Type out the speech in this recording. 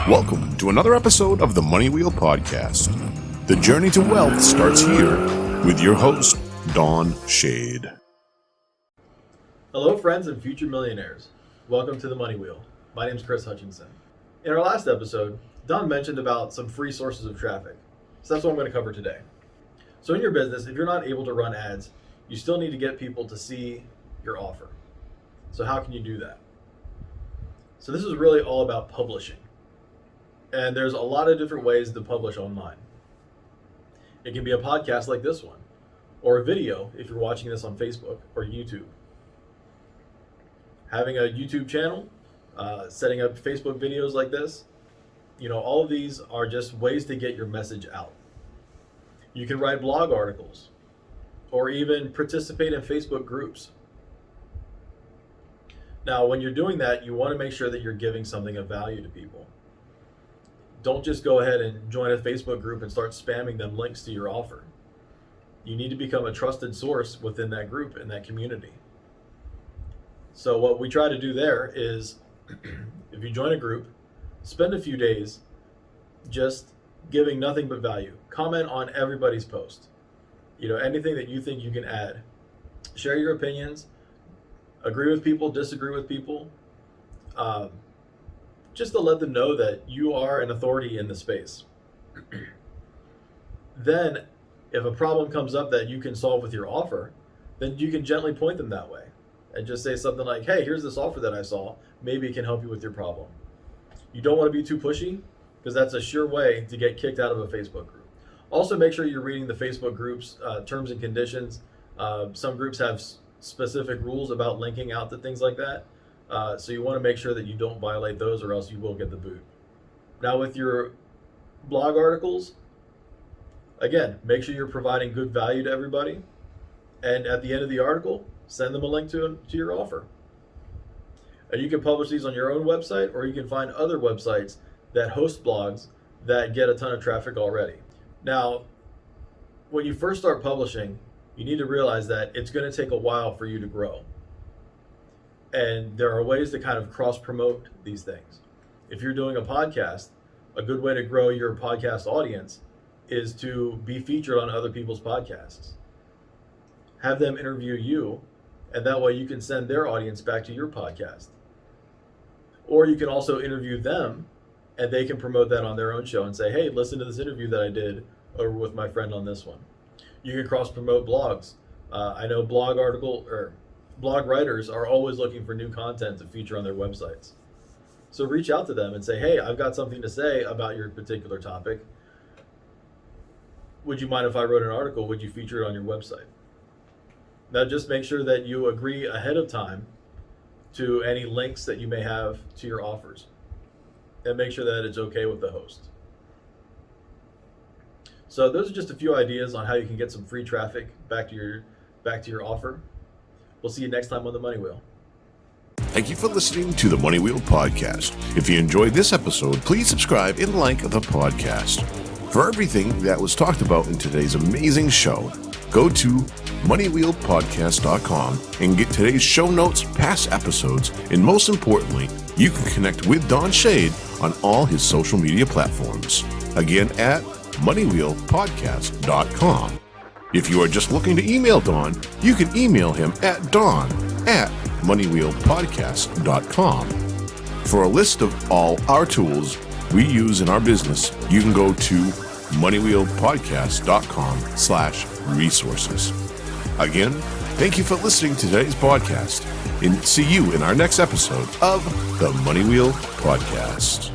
Welcome to another episode of the Money Wheel Podcast. The journey to wealth starts here with your host, Don Shade. Hello, friends and future millionaires. Welcome to the Money Wheel. My name is Kris Hutchinson. In our last episode, Don mentioned about some free sources of traffic. So that's what I'm going to cover today. So in your business, if you're not able to run ads, you still need to get people to see your offer. So how can you do that? So this is really all about publishing. And there's a lot of different ways to publish online. It can be a podcast like this one, or a video if you're watching this on Facebook or YouTube. Having a YouTube channel, setting up Facebook videos like this, all of these are just ways to get your message out. You can write blog articles or even participate in Facebook groups. Now, when you're doing that, you want to make sure that you're giving something of value to people. Don't just go ahead and join a Facebook group and start spamming them links to your offer. You need to become a trusted source within that group and that community. So what we try to do there is, if you join a group, spend a few days just giving nothing but value. Comment on everybody's post. Anything that you think you can add. Share your opinions. Agree with people, disagree with people. Just to let them know that you are an authority in the space. Then, if a problem comes up that you can solve with your offer, then you can gently point them that way. And just say something like, hey, here's this offer that I saw. Maybe it can help you with your problem. You don't want to be too pushy, because that's a sure way to get kicked out of a Facebook group. Also, make sure you're reading the Facebook group's terms and conditions. Some groups have specific rules about linking out to things like that. So you want to make sure that you don't violate those, or else you will get the boot. Now with your blog articles, again, make sure you're providing good value to everybody. And at the end of the article, send them a link to your offer. And you can publish these on your own website, or you can find other websites that host blogs that get a ton of traffic already. Now, when you first start publishing, you need to realize that it's going to take a while for you to grow. And there are ways to kind of cross-promote these things. If you're doing a podcast, a good way to grow your podcast audience is to be featured on other people's podcasts. Have them interview you, and that way you can send their audience back to your podcast. Or you can also interview them, and they can promote that on their own show and say, hey, listen to this interview that I did over with my friend on this one. You can cross-promote blogs. I know blog writers are always looking for new content to feature on their websites. So reach out to them and say, hey, I've got something to say about your particular topic. Would you mind if I wrote an article? Would you feature it on your website? Now just make sure that you agree ahead of time to any links that you may have to your offers. And make sure that it's okay with the host. So those are just a few ideas on how you can get some free traffic back to your offer. We'll see you next time on the Money Wheel. Thank you for listening to the Money Wheel Podcast. If you enjoyed this episode, please subscribe and like the podcast. For everything that was talked about in today's amazing show, go to moneywheelpodcast.com and get today's show notes, past episodes, and most importantly, you can connect with Don Shade on all his social media platforms. Again, at moneywheelpodcast.com. If you are just looking to email Don, you can email him at don@moneywheelpodcast.com. For a list of all our tools we use in our business, you can go to moneywheelpodcast.com/resources. Again, thank you for listening to today's podcast, and see you in our next episode of the Money Wheel Podcast.